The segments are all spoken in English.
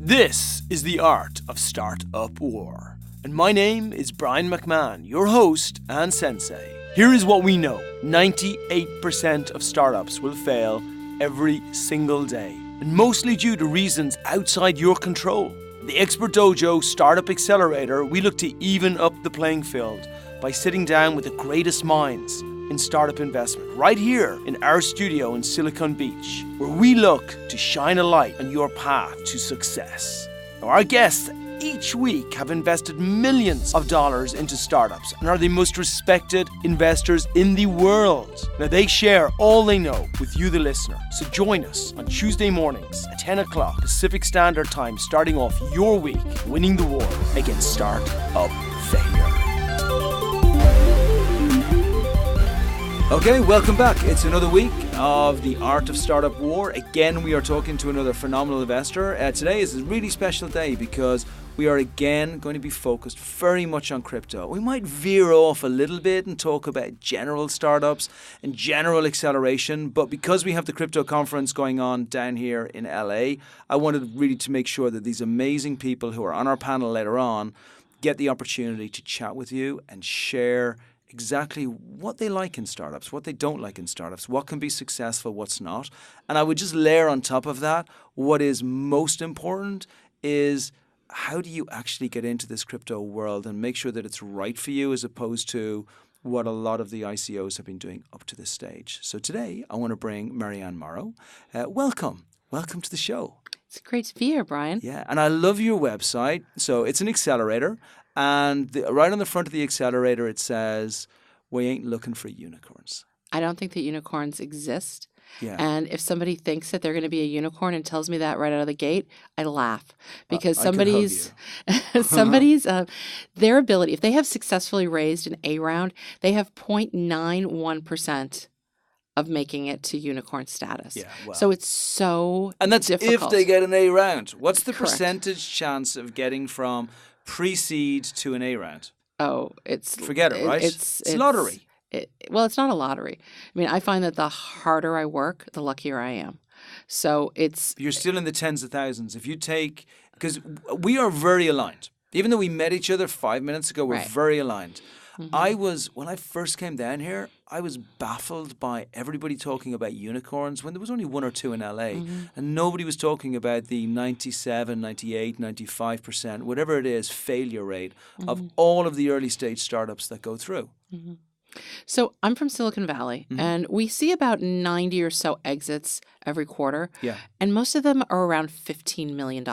This is the art of Startup War, and my name is Brian McMahon, your host and sensei. Here is what we know. 98% of startups will fail every single day, and mostly due to reasons outside your control. The Expert Dojo Startup Accelerator, we look to even up the playing field by sitting down with the greatest minds in startup investment, right here in our studio in Silicon Beach, where we look to shine a light on your path to success. Now, our guests each week have invested millions of dollars into startups and are the most respected investors in the world. Now, they share all they know with you, the listener. So join us on Tuesday mornings at 10 o'clock Pacific Standard Time, starting off your week winning the war against startup failure. Okay, welcome back. It's another week of the Art of Startup War. Again, we are talking to another phenomenal investor. Today is a really special day because we are again going to be focused very much on crypto. We might veer off a little bit and talk about general startups and general acceleration, but because we have the crypto conference going on down here in LA, I wanted really to make sure that these amazing people who are on our panel later on get the opportunity to chat with you and share exactly what they like in startups, what they don't like in startups, what can be successful, what's not. And I would just layer on top of that, what is most important is how do you actually get into this crypto world and make sure that it's right for you as opposed to what a lot of the ICOs have been doing up to this stage. So today, I want to bring Marianne Morrow. Welcome to the show. It's great to be here, Brian. Yeah, and I love your website. So it's an accelerator. And right on the front of the accelerator, it says, we ain't looking for unicorns. I don't think that unicorns exist. Yeah. And if somebody thinks that they're going to be a unicorn and tells me that right out of the gate, I laugh because I could hug somebody's their ability, if they have successfully raised an A round, they have 0.91% of making it to unicorn status. Yeah, wow. So it's so And that's difficult. if they get an A round. What's the Correct. percentage chance of getting from pre-seed to an A round? Oh, it's Forget it, right? It's lottery. Well, it's not a lottery. I mean, I find that the harder I work, the luckier I am. So You're still in the tens of thousands. If you take, because we are very aligned. Even though we met each other 5 minutes ago, we're Right. very aligned. Mm-hmm. When I first came down here, I was baffled by everybody talking about unicorns when there was only one or two in LA. Mm-hmm. And nobody was talking about the 97, 98, 95%, whatever it is, failure rate of all of the early stage startups that go through. Mm-hmm. So I'm from Silicon Valley, Mm-hmm. and we see about 90 or so exits every quarter, Yeah. and most of them are around $15 million.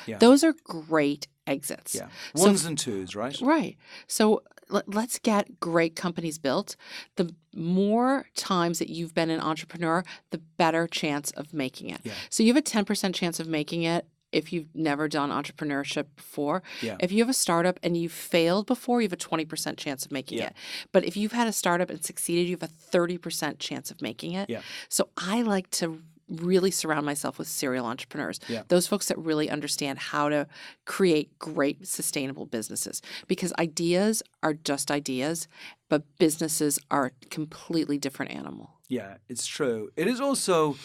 Yeah. Those are great exits. Yeah. So- Ones and twos, right? Right. So let's get great companies built. The more times that you've been an entrepreneur, the better chance of making it. Yeah. So you have a 10% chance of making it if you've never done entrepreneurship before. Yeah. If you have a startup and you've failed before, you have a 20% chance of making Yeah. it. But if you've had a startup and succeeded, you have a 30% chance of making it. Yeah. So I like to really surround myself with serial entrepreneurs, Yeah. those folks that really understand how to create great sustainable businesses, because ideas are just ideas, but businesses are a completely different animal. Yeah, it's true. It is also,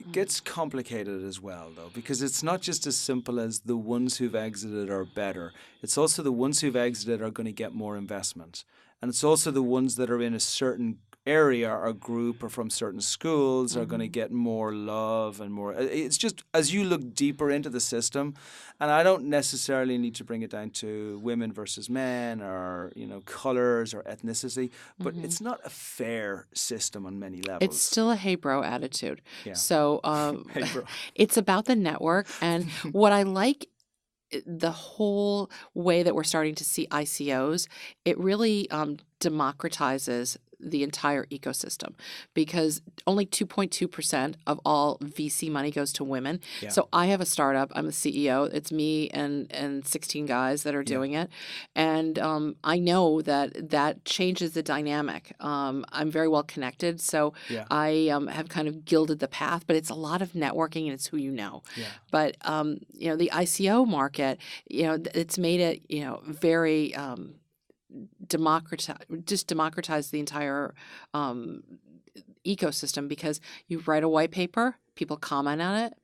it gets complicated as well, though, because it's not just as simple as the ones who've exited are better. It's also the ones who've exited are going to get more investment. And it's also the ones that are in a certain area or group or from certain schools are going to get more love and more. It's just as you look deeper into the system, and I don't necessarily need to bring it down to women versus men or, colors or ethnicity, but it's not a fair system on many levels. It's still a hey bro attitude. Yeah. So Hey, bro. it's about the network. And what I like, the whole way that we're starting to see ICOs, it really democratizes the entire ecosystem, because only 2.2% of all VC money goes to women. Yeah. So I have a startup. I'm the CEO. It's me and 16 guys that are doing it. And I know that changes the dynamic. I'm very well connected. So Yeah. I have kind of gilded the path, but it's a lot of networking and it's who you know. Yeah. But, the ICO market, it's made it, very democratize the entire ecosystem, because you write a white paper, people comment on it,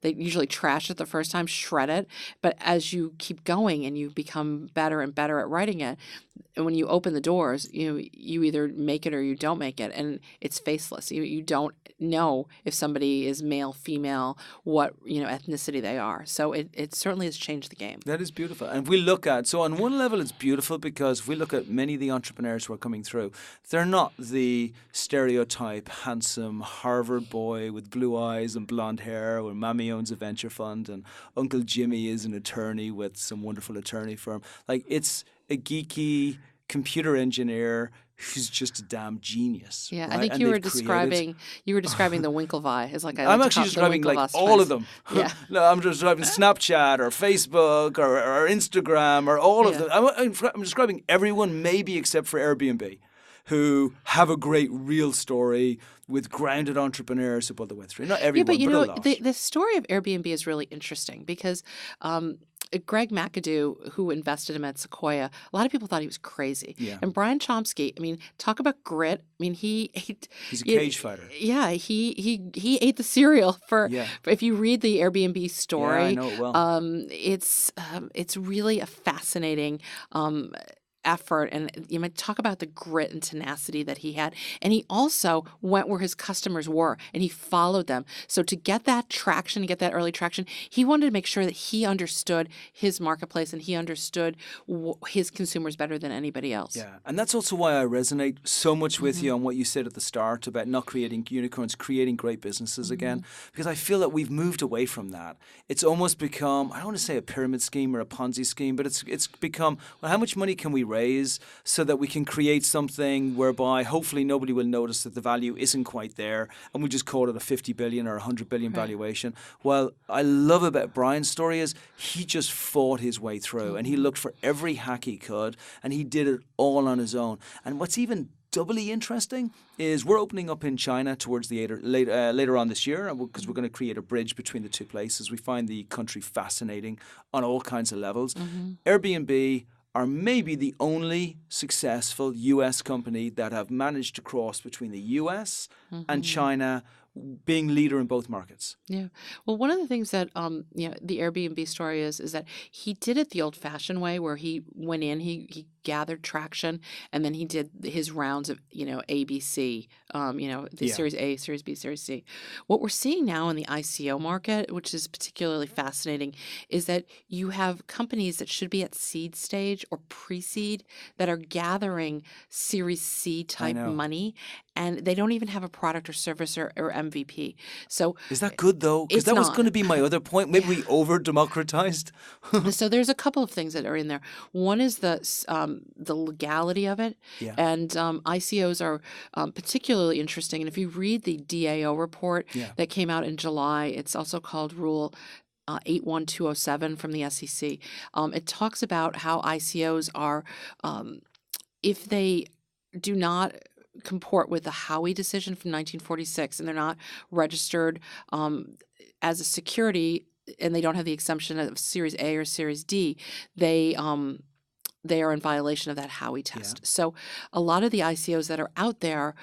They usually trash it the first time, shred it. But as you keep going and you become better and better at writing it, and when you open the doors, you either make it or you don't make it, and it's faceless. You don't know if somebody is male, female, what ethnicity they are. So it certainly has changed the game. That is beautiful. And if we look at, so on one level it's beautiful because if we look at many of the entrepreneurs who are coming through, they're not the stereotype handsome Harvard boy with blue eyes and blonde hair where mommy owns a venture fund and Uncle Jimmy is an attorney with some wonderful attorney firm. Like, it's a geeky computer engineer who's just a damn genius. Yeah, right? I think And you were they've describing the Winklevi. It's like I'm actually describing like all of them. Yeah. No, I'm just describing Snapchat or Facebook or Instagram or all of them. I'm describing everyone, maybe except for Airbnb, who have a great real story with grounded entrepreneurs who pull the way through. Not everyone, but a lot. the story of Airbnb is really interesting because Greg McAdoo, who invested him at Sequoia, a lot of people thought he was crazy. Yeah. And Brian Chomsky, I mean, talk about grit. I mean, he ate. He's a cage fighter. Yeah, he ate the cereal for. Yeah. If you read the Airbnb story, Yeah, I know it well. It's really a fascinating effort, and you might talk about the grit and tenacity that he had. And he also went where his customers were and he followed them. So to get that traction, get that early traction, he wanted to make sure that he understood his marketplace and he understood his consumers better than anybody else. Yeah, and that's also why I resonate so much with you on what you said at the start about not creating unicorns, creating great businesses again, because I feel that we've moved away from that. It's almost become, I don't want to say a pyramid scheme or a Ponzi scheme, but it's become, well, how much money can we raise so that we can create something whereby hopefully nobody will notice that the value isn't quite there and we just call it a 50 billion or 100 billion valuation. Well, I love about Brian's story is he just fought his way through and he looked for every hack he could and he did it all on his own. And what's even doubly interesting is we're opening up in China towards the later on this year because we're going to create a bridge between the two places. We find the country fascinating on all kinds of levels. Airbnb are maybe the only successful U.S. company that have managed to cross between the U.S. and China, being leader in both markets. Yeah. Well, one of the things that the Airbnb story is that he did it the old-fashioned way, where he went in, he gathered traction, and then he did his rounds of ABC, Series A, Series B, Series C. What we're seeing now in the ICO market, which is particularly fascinating, is that you have companies that should be at seed stage or pre-seed that are gathering Series C type money, and they don't even have a product or service or MVP. So is that good though? Because that was going to be my other point. Maybe we over democratized. So there's a couple of things that are in there. One is the legality of it, and ICOs are particularly interesting. And if you read the DAO report that came out in July, it's also called Rule 81207 from the SEC. It talks about how ICOs are, if they do not comport with the Howey decision from 1946 and they're not registered as a security and they don't have the exemption of Series A or Series D, they are in violation of that Howey test. So a lot of the ICOs that are out there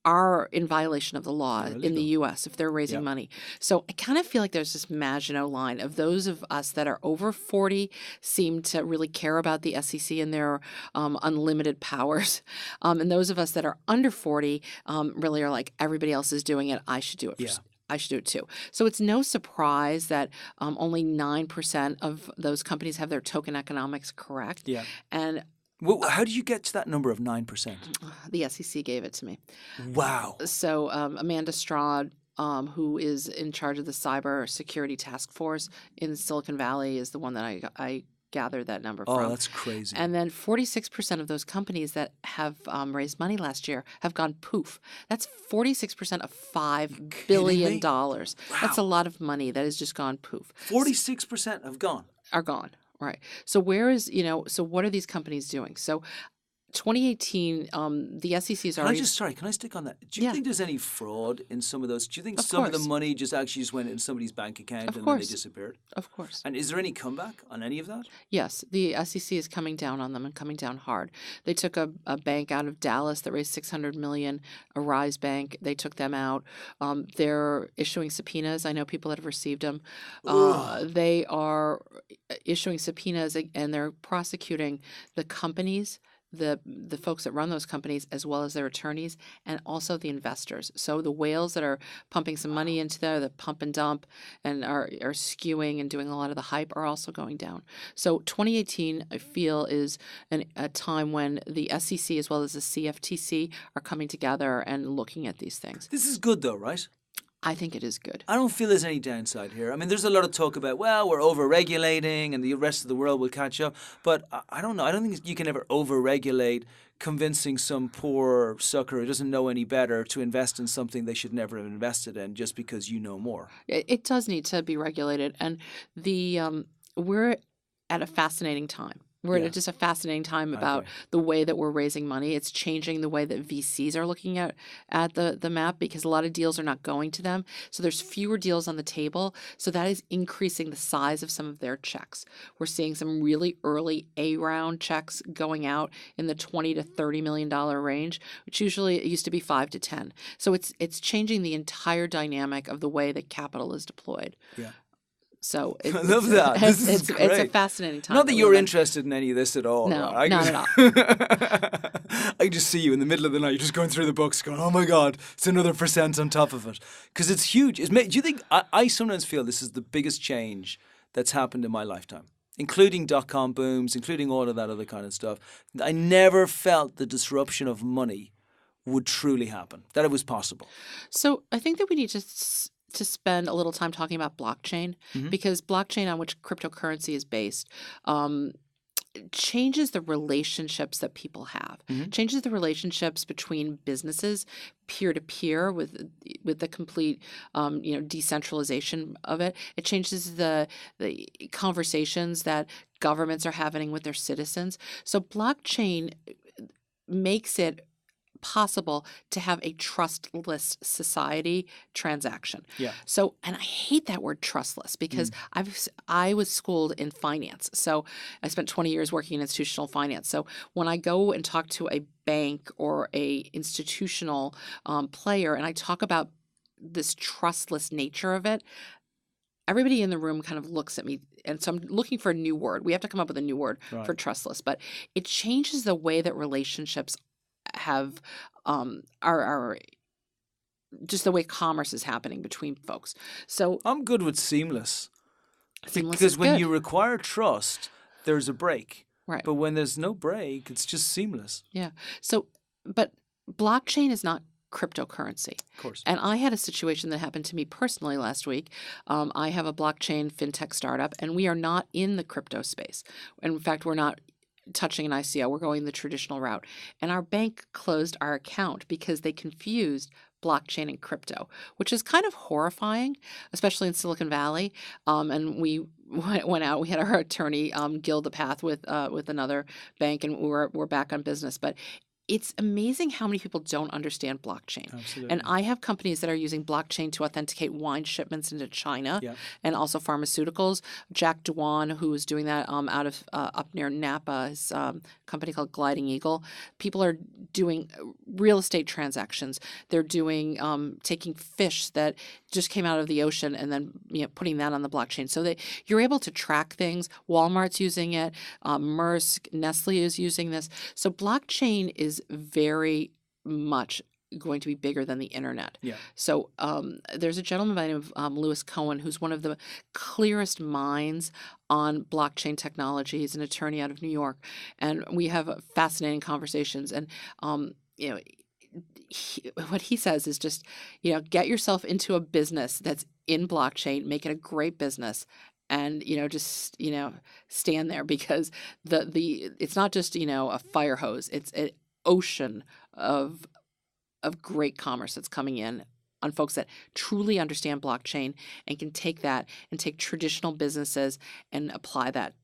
are in violation of the law in the U.S. if they're raising money. So I kind of feel like there's this Maginot line of those of us that are over 40 seem to really care about the SEC and their unlimited powers. And those of us that are under 40 really are like, everybody else is doing it, I should do it. I should do it too. So it's no surprise that only 9% of those companies have their token economics correct. Yeah. And well, how do you get to that number of 9%? The SEC gave it to me. Wow. So Amanda Straude, who is in charge of the cyber security task force in Silicon Valley, is the one that I gathered that number from. Oh, that's crazy. And then 46% of those companies that have raised money last year have gone poof. That's 46% of $5 billion. Wow. That's a lot of money that has just gone poof. 46% have gone. Are gone. Right. So where is, so what are these companies doing? So 2018, the SEC is already. Can I stick on that? Do you Yeah. think there's any fraud in some of those? Do you think Of some of the course. money just went in somebody's bank account Of and then they course. disappeared? Of course. And is there any comeback on any of that? Yes, the SEC is coming down on them and coming down hard. They took a bank out of Dallas that raised $600 million, a Rise Bank. They took them out. They're issuing subpoenas. I know people that have received them. They are issuing subpoenas and they're prosecuting the companies, the folks that run those companies, as well as their attorneys and also the investors. So the whales that are pumping some money into there, the pump and dump, and are skewing and doing a lot of the hype, are also going down. So 2018, I feel, is a time when the SEC as well as the CFTC are coming together and looking at these things. This is good though, right? I think it is good. I don't feel there's any downside here. I mean, there's a lot of talk about, well, we're over-regulating and the rest of the world will catch up. But I don't know. I don't think you can ever over-regulate, convincing some poor sucker who doesn't know any better to invest in something they should never have invested in just because you know more. It does need to be regulated. And we're at a fascinating time. We're at just a fascinating time about the way that we're raising money. It's changing the way that VCs are looking at the map because a lot of deals are not going to them. So there's fewer deals on the table. So that is increasing the size of some of their checks. We're seeing some really early A-round checks going out in the $20 to $30 million range, which usually it used to be 5 to 10. So it's changing the entire dynamic of the way that capital is deployed. Yeah. So I love that. This is great. It's a fascinating time. Not that you're interested in any of this at all. No, right? not at all. I just see you in the middle of the night, you're just going through the books going, oh my God, it's another % on top of it. Because it's huge. Do you think, I sometimes feel this is the biggest change that's happened in my lifetime, including dot-com booms, including all of that other kind of stuff. I never felt the disruption of money would truly happen, that it was possible. So I think that we need to spend a little time talking about blockchain because blockchain on which cryptocurrency is based changes the relationships that people have, changes the relationships between businesses, peer-to-peer with the complete decentralization of it. It changes the conversations that governments are having with their citizens. So blockchain makes it possible to have a trustless society transaction. Yeah. So, and I hate that word trustless because I was schooled in finance. So I spent 20 years working in institutional finance. So when I go and talk to a bank or a institutional player and I talk about this trustless nature of it, everybody in the room kind of looks at me. And so I'm looking for a new word. We have to come up with a new word for trustless. But it changes the way that relationships have are just the way commerce is happening between folks. So I'm good with seamless. Seamless because is when good. you require trust, there's a break. Right. But when there's no break, it's just seamless. Yeah. So, but blockchain is not cryptocurrency. Of course. And I had a situation that happened to me personally last week. I have a blockchain fintech startup, and we are not in the crypto space. In fact, we're not touching an ICO. We're going the traditional route. And our bank closed our account because they confused blockchain and crypto, which is kind of horrifying, especially in Silicon Valley. And we went out. We had our attorney gild the path with another bank, and we're back on business. But it's amazing how many people don't understand blockchain. Absolutely. And I have companies that are using blockchain to authenticate wine shipments into China and also pharmaceuticals. Jack Dewan, who is doing that out of up near Napa, his company called Gliding Eagle. People are doing real estate transactions. They're doing taking fish that just came out of the ocean and then putting that on the blockchain. So you're able to track things. Walmart's using it. Maersk, Nestle is using this. So blockchain is very much going to be bigger than the internet. Yeah. So there's a gentleman by the name of Lewis Cohen, who's one of the clearest minds on blockchain technology. He's an attorney out of New York, and we have fascinating conversations. And what he says is just get yourself into a business that's in blockchain, make it a great business. And just stand there because it's not just a fire hose. It's an ocean of great commerce that's coming in on folks that truly understand blockchain and can take that and take traditional businesses and apply that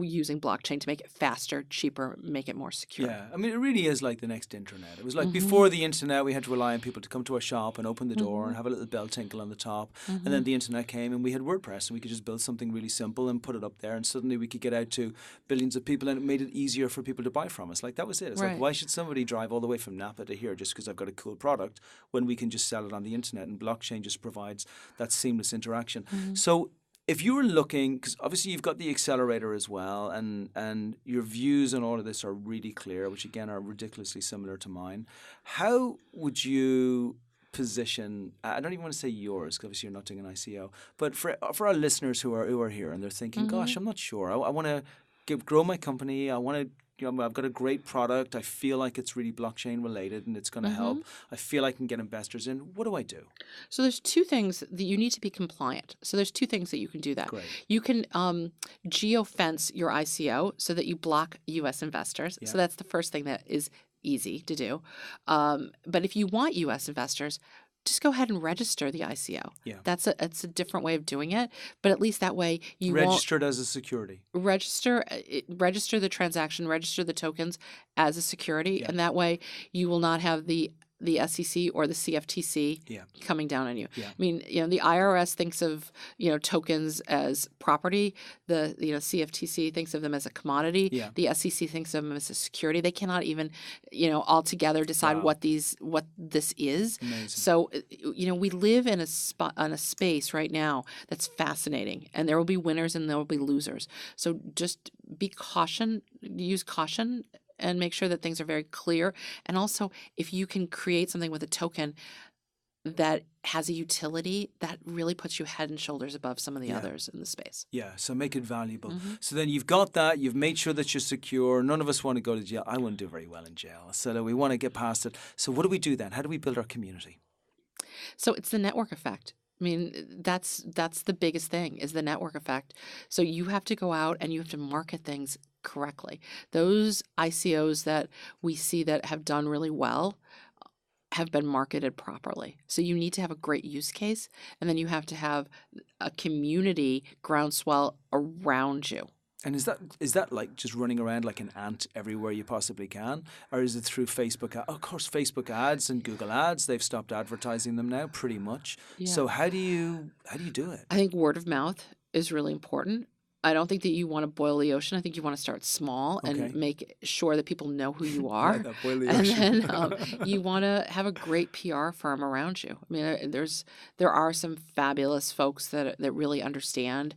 using blockchain to make it faster, cheaper, make it more secure. Yeah, I mean, it really is like the next internet. It was like Mm-hmm. before the internet, we had to rely on people to come to a shop and open the door Mm-hmm. and have a little bell tinkle on the top. And Mm-hmm. then the internet came and we had WordPress and we could just build something really simple and put it up there. And suddenly we could get out to billions of people and it made it easier for people to buy from us. Like that was it. It's like, Right. why should somebody drive all the way from Napa to here just because I've got a cool product when we can just sell it on the internet? And blockchain just provides that seamless interaction. Mm-hmm. So if you were looking, because obviously you've got the accelerator as well, and your views on all of this are really clear, which again are ridiculously similar to mine. How would you position? I don't even want to say yours, because obviously you're not doing an ICO, but for our listeners who are here and they're thinking, Mm-hmm. gosh, I'm not sure. I want to grow my company. I want to. I've got a great product. I feel like it's really blockchain related and it's going to Mm-hmm. help. I feel I can get investors in. What do I do? So there's two things that you need to be compliant. So there's two things that you can do that. Great. You can geofence your ICO so that you block U.S. investors. Yeah. So that's the first thing that is easy to do. But if you want U.S. investors, just go ahead and register the ICO. Yeah. It's a different way of doing it, but at least that way you Registered as a security. won't register the transaction, register the tokens as a security, Yeah. and that way you will not have the SEC or the CFTC Yeah. coming down on you. Yeah. I mean, the IRS thinks of tokens as property. The CFTC thinks of them as a commodity. Yeah. The SEC thinks of them as a security. They cannot even altogether decide Wow. what this is. Amazing. So we live in a space right now that's fascinating, and there will be winners and there will be losers. So just use caution and make sure that things are very clear. And also, if you can create something with a token that has a utility, that really puts you head and shoulders above some of the Yeah. others in the space. Yeah, so make it valuable. Mm-hmm. So then you've got that, you've made sure that you're secure. None of us want to go to jail. I wouldn't do very well in jail. So we want to get past it. So what do we do then? How do we build our community? So it's the network effect. I mean, that's the biggest thing is the network effect. So you have to go out and you have to market things correctly. Those ICOs that we see that have done really well have been marketed properly. So you need to have a great use case, and then you have to have a community groundswell around you. And is that like just running around like an ant everywhere you possibly can? Or is it through Facebook? Of course, Facebook ads and Google ads, they've stopped advertising them now pretty much. Yeah. So how do you do it? I think word of mouth is really important. I don't think that you want to boil the ocean. I think you want to start small Okay. and make sure that people know who you I are. like that, boil the And ocean. then you want to have a great PR firm around you. I mean, there are some fabulous folks that really understand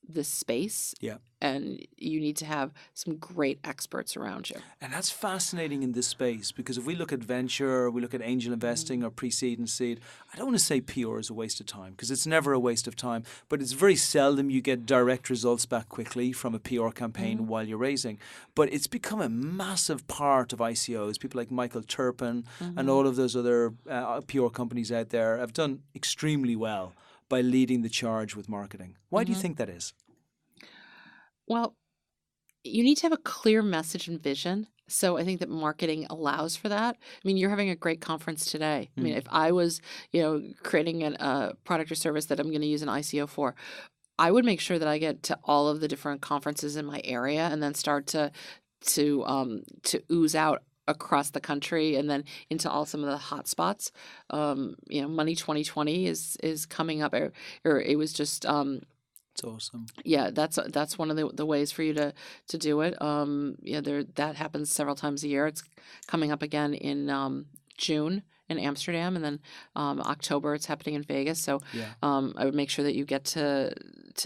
this space. Yeah. And you need to have some great experts around you. And that's fascinating in this space because if we look at venture, we look at angel investing or pre-seed and seed, I don't want to say PR is a waste of time because it's never a waste of time, but it's very seldom you get direct results back quickly from a PR campaign while you're raising. But it's become a massive part of ICOs. People like Michael Turpin and all of those other PR companies out there have done extremely well by leading the charge with marketing. Why do you think that is? Well, you need to have a clear message and vision. So I think that marketing allows for that. I mean, you're having a great conference today. I mean, if I was, creating a product or service that I'm going to use an ICO for, I would make sure that I get to all of the different conferences in my area and then start to ooze out across the country and then into all some of the hot spots. Money 2020 is coming up, or it was just. It's awesome. Yeah, that's one of the ways for you to do it. That happens several times a year. It's coming up again in June in Amsterdam, and then October it's happening in Vegas. So Yeah. I would make sure that you get to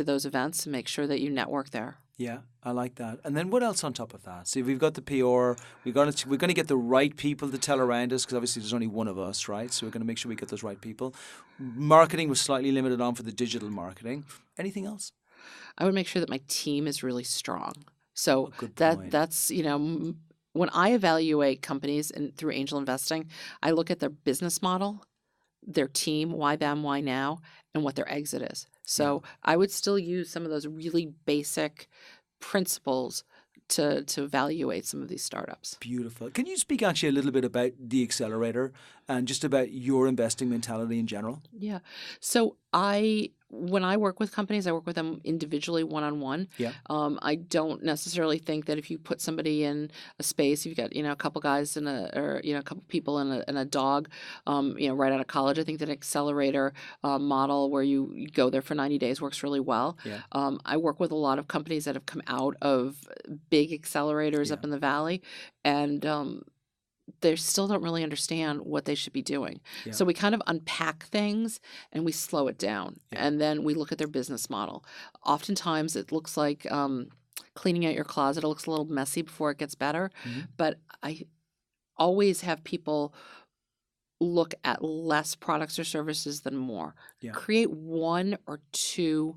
those events and make sure that you network there. Yeah, I like that. And then what else on top of that? See, we've got the PR. We're going to get the right people to tell around us because obviously there's only one of us, right? So we're going to make sure we get those right people. Marketing was slightly limited on for the digital marketing. Anything else? I would make sure that my team is really strong. So Good point. that's when I evaluate companies and through angel investing, I look at their business model, their team, why them, why now, and what their exit is. So I would still use some of those really basic principles to evaluate some of these startups. Beautiful. Can you speak actually a little bit about the accelerator and just about your investing mentality in general? Yeah. So I when I work with companies, I work with them individually, one-on-one. Yeah. I don't necessarily think that if you put somebody in a space, you've got, a couple guys or a couple people and a dog, right out of college. I think that accelerator model where you go there for 90 days works really well. Yeah. I work with a lot of companies that have come out of big accelerators up in the valley, and they still don't really understand what they should be doing. Yeah. So we kind of unpack things and we slow it down. Yeah. And then we look at their business model. Oftentimes it looks like cleaning out your closet. It looks a little messy before it gets better. Mm-hmm. But I always have people look at less products or services than more. Yeah. Create one or two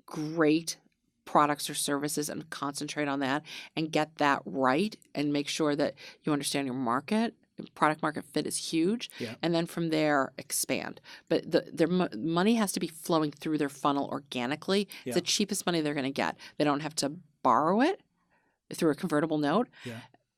great products or services and concentrate on that and get that right and make sure that you understand your market. Product market fit is huge. Yeah. And then from there, expand. But their money has to be flowing through their funnel organically. Yeah. It's the cheapest money they're going to get. They don't have to borrow it through a convertible note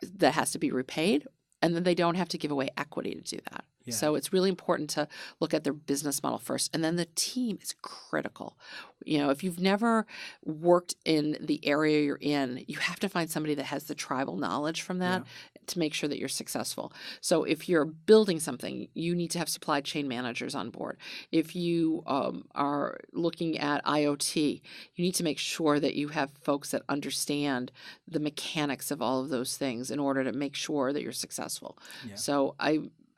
that has to be repaid. And then they don't have to give away equity to do that. Yeah. So it's really important to look at their business model first. And then the team is critical. If you've never worked in the area you're in, you have to find somebody that has the tribal knowledge from that to make sure that you're successful. So if you're building something, you need to have supply chain managers on board. If you are looking at IoT, you need to make sure that you have folks that understand the mechanics of all of those things in order to make sure that you're successful. Yeah. So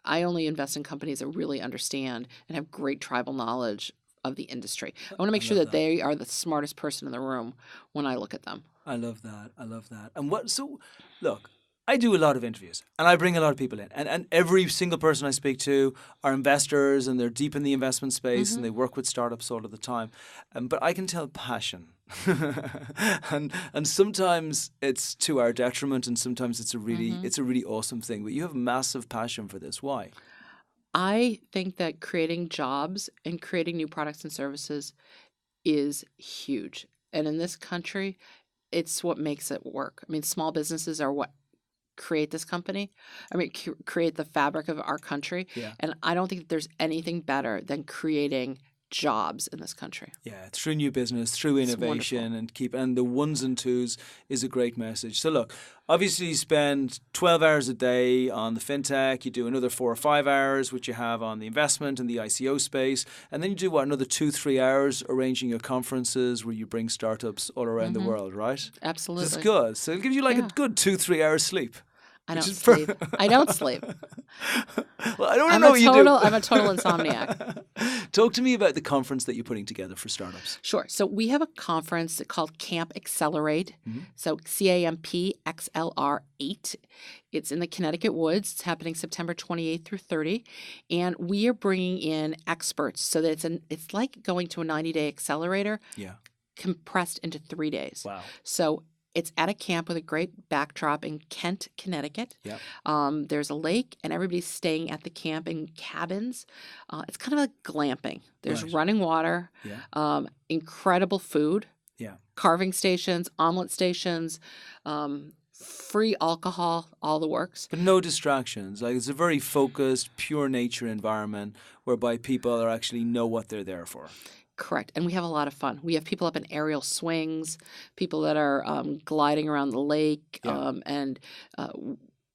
I only invest in companies that really understand and have great tribal knowledge of the industry. I want to make sure that they are the smartest person in the room when I look at them. I love that. And look, I do a lot of interviews and I bring a lot of people in and every single person I speak to are investors and they're deep in the investment space and they work with startups all of the time. But I can tell passion. and sometimes it's to our detriment and sometimes it's a really awesome thing. But you have massive passion for this. Why? I think that creating jobs and creating new products and services is huge. And in this country, it's what makes it work. I mean, small businesses are what create this company. I mean, create the fabric of our country. Yeah. And I don't think that there's anything better than creating jobs in this country. Yeah, through new business, through innovation, and the ones and twos is a great message. So look, obviously you spend 12 hours a day on the fintech, you do another 4 or 5 hours, which you have on the investment and the ICO space, and then you do another 2-3 hours arranging your conferences where you bring startups all around the world, right? Absolutely. That's good. So it gives you a good 2-3 hours sleep. I don't sleep. I don't sleep. Well, I don't know what you do. I'm a total insomniac. Talk to me about the conference that you're putting together for startups. Sure. So we have a conference called Camp Accelerate. So CAMP XLR 8. It's in the Connecticut woods. It's happening September 28th through 30. And we are bringing in experts so that it's like going to a 90-day accelerator compressed into 3 days. Wow. So it's at a camp with a great backdrop in Kent, Connecticut. Yep. There's a lake, and everybody's staying at the camp in cabins. It's kind of like glamping. There's running water, incredible food, carving stations, omelet stations, free alcohol, all the works. But no distractions. It's a very focused, pure nature environment whereby people actually know what they're there for. Correct. And we have a lot of fun. We have people up in aerial swings, people that are gliding around the lake, and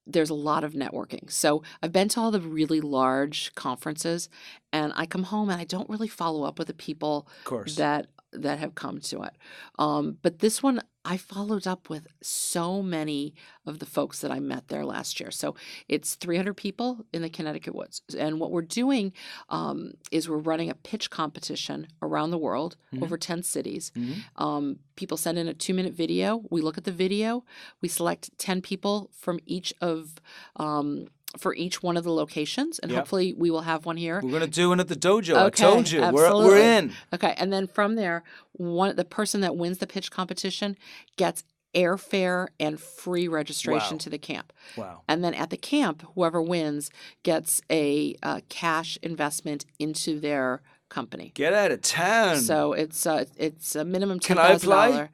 there's a lot of networking. So I've been to all the really large conferences, and I come home and I don't really follow up with the people that have come to it. But this one, I followed up with so many of the folks that I met there last year. So it's 300 people in the Connecticut woods. And what we're doing is we're running a pitch competition around the world, over 10 cities. People send in a 2-minute video. We look at the video. We select 10 people from each of for each one of the locations, and hopefully we will have one here. We're going to do one at the Dojo. Okay, I told you. Absolutely. We're in. Okay, and then from there, the person that wins the pitch competition gets airfare and free registration to the camp. Wow. And then at the camp, whoever wins gets a cash investment into their company. Get out of town. So it's a minimum $10,000. Can I apply?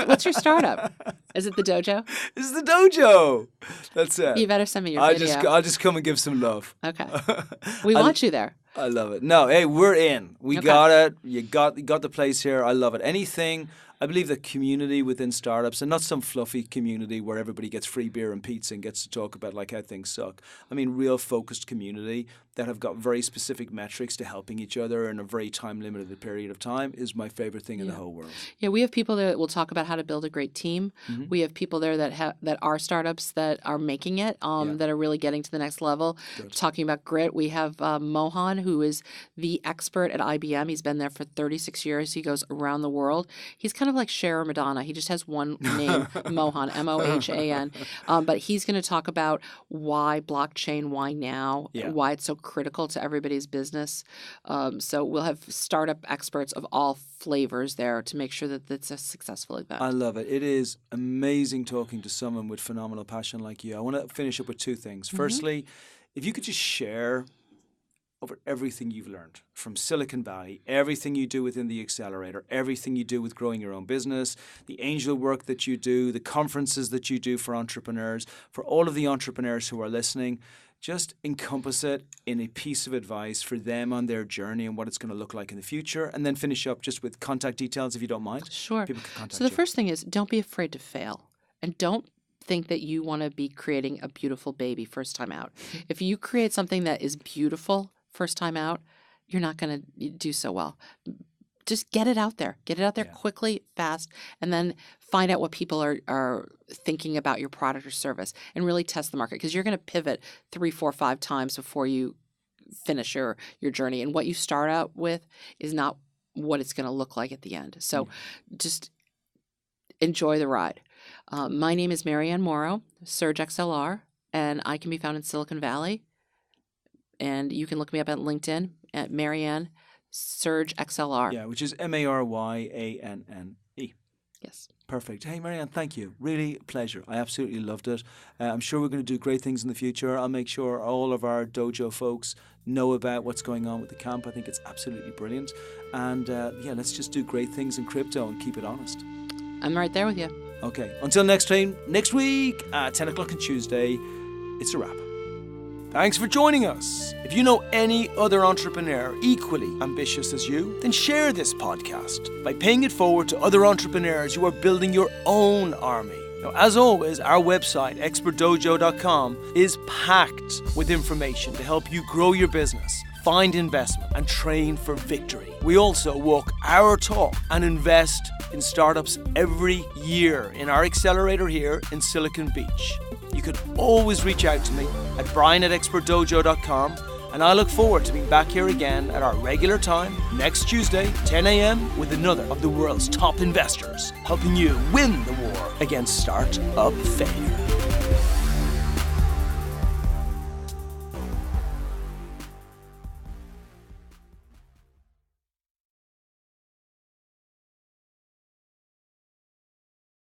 What's your startup? Is it the Dojo? It's the Dojo. That's it. You better send me your video. I'll just come and give some love. Okay. We want you there. I love it. No, hey, we're in. We Okay. got it. You got the place here. I love it. I believe that community within startups, and not some fluffy community where everybody gets free beer and pizza and gets to talk about like how things suck. I mean, real focused community that have got very specific metrics to helping each other in a very time limited period of time is my favorite thing in the whole world. Yeah, we have people there that will talk about how to build a great team. Mm-hmm. We have people there that are startups that are making it, that are really getting to the next level. Good. Talking about grit, we have Mohan, who is the expert at IBM. He's been there for 36 years. He goes around the world. He's kind of like Cher or Madonna. He just has one name, Mohan, Mohan. But he's going to talk about why blockchain, why now, why it's so critical to everybody's business. So we'll have startup experts of all flavors there to make sure that it's a successful event. I love it. It is amazing talking to someone with phenomenal passion like you. I want to finish up with two things. Firstly, if you could just share over everything you've learned from Silicon Valley, everything you do within the accelerator, everything you do with growing your own business, the angel work that you do, the conferences that you do for entrepreneurs, for all of the entrepreneurs who are listening, just encompass it in a piece of advice for them on their journey and what it's going to look like in the future, and then finish up just with contact details if you don't mind. Sure. People can contact So the you. first thing is, don't be afraid to fail, and don't think that you want to be creating a beautiful baby first time out. If you create something that is beautiful first time out, you're not going to do so well. Just get it out there. Get it out there quickly, fast, and then find out what people are thinking about your product or service and really test the market, because you're going to pivot 3, 4, 5 times before you finish your journey. And what you start out with is not what it's going to look like at the end. So just enjoy the ride. My name is Marianne Morrow, Surge XLR, and I can be found in Silicon Valley. And you can look me up at LinkedIn at Marianne Surge XLR. Yeah, which is Maryanne. Yes. Perfect. Hey, Marianne, thank you. Really a pleasure. I absolutely loved it. I'm sure we're going to do great things in the future. I'll make sure all of our Dojo folks know about what's going on with the camp. I think it's absolutely brilliant. And let's just do great things in crypto and keep it honest. I'm right there with you. Okay. Until next week at 10 o'clock on Tuesday, it's a wrap. Thanks for joining us. If you know any other entrepreneur equally ambitious as you, then share this podcast by paying it forward to other entrepreneurs who are building your own army. Now, as always, our website, expertdojo.com, is packed with information to help you grow your business, find investment, and train for victory. We also walk our talk and invest in startups every year in our accelerator here in Silicon Beach. You can always reach out to me at brian@expertdojo.com, and I look forward to being back here again at our regular time next Tuesday, 10 a.m. with another of the world's top investors, helping you win the war against startup failure.